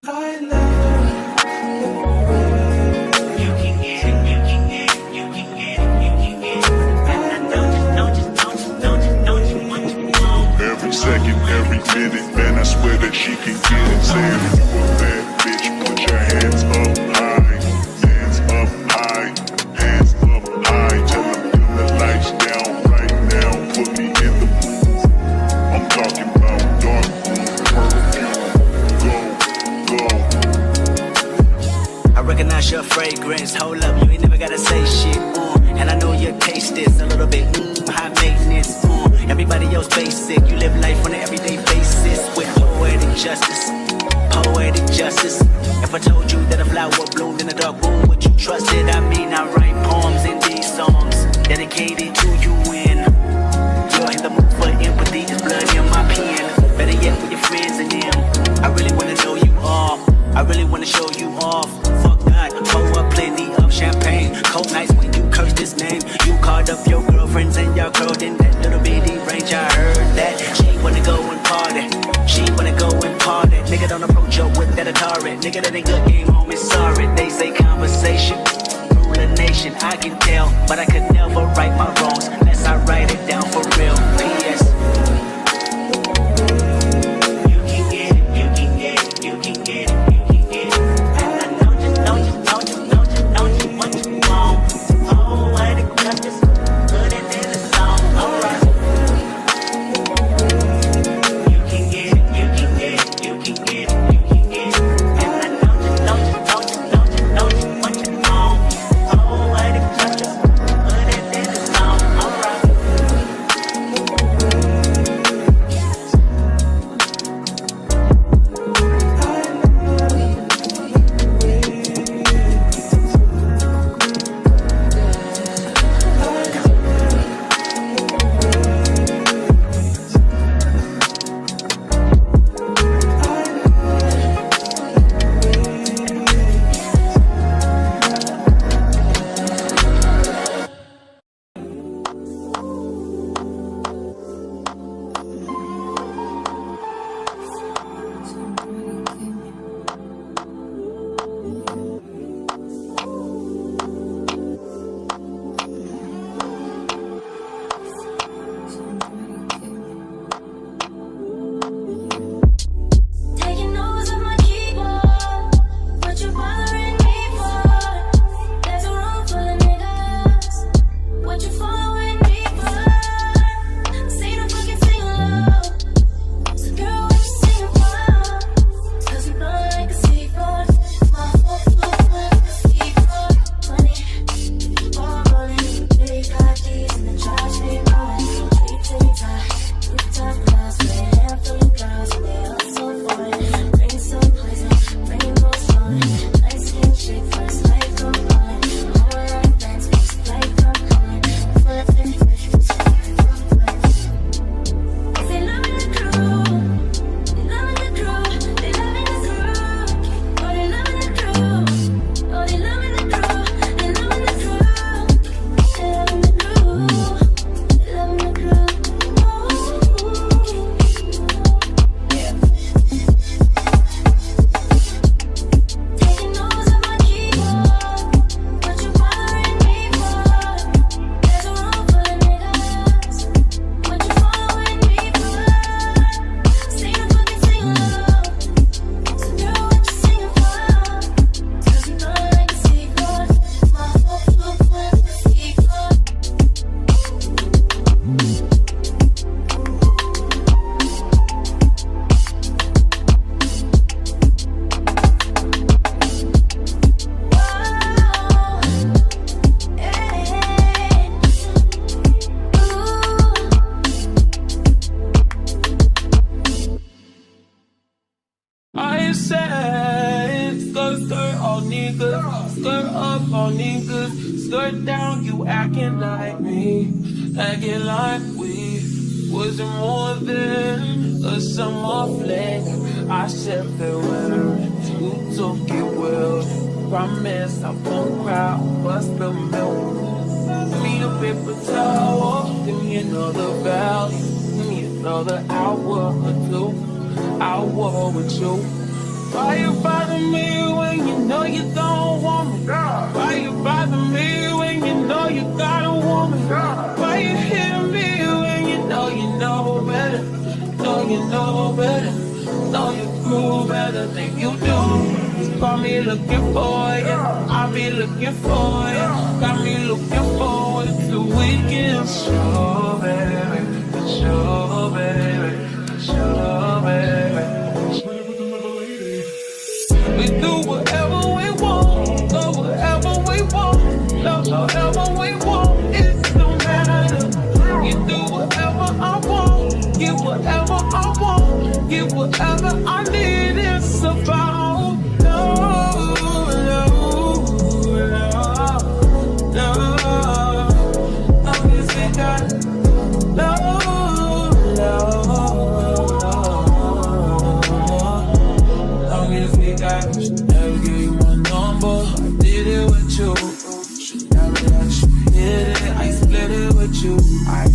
Every second, every minute, man, I swear that she can get it. Saying if you a bad bitch, put your hands up high, hands up high, hands up high. Tell them dim the lights down right now, put me in the mood. I'm talking about dark room, perfume, go. I recognize your fragrance, hold up, you ain't never gotta say shit, and I know your taste is a little bit, high maintenance, everybody else basic, you live life on an everyday basis, with poetic justice, poetic justice. If I told you that a flower bloomed in a dark room, would you trust it? I mean, I write poems in these songs, dedicated to you when you're in the mood for empathy, there's blood in my pen, better yet with your friends and them, I really wanna know you all, I really wanna show you off. Fuck God, pour up plenty of champagne. Cold nights when you curse this name. You called up your girlfriends and y'all curled in that little bitty range. I heard that she wanna go and party. She wanna go and party. Nigga don't approach her with that Atari. Nigga that ain't good game home is sorry. They say conversation rule a nation. I can tell, but I could never right my wrongs unless I write it down for real. P.S. skirt down, you acting like me, acting like we wasn't more than a summer fling. I said farewell, you took it well. Promise I won't cry, bust the milk. Give me a paper towel, give me another value, give me another hour or two. Hour with you, Why you bother me when you know you don't want me? Why you bother me when you know you got a woman? Why you hit me when you know better? Know you know better. Know you grew better than you do. Call me looking for you. I'll be looking for you. Got me looking forward to weekends. Sure, baby. Sure, baby. Sure, baby. We do whatever we want, go wherever we want, love however we want. It don't matter. You do whatever I want, get whatever I want, get whatever I need. It's about love, love, love, love. Obviously got love, love, love. Obviously got. Never gave you my number. I did it with you. Should never let you hit it. I split it with you. I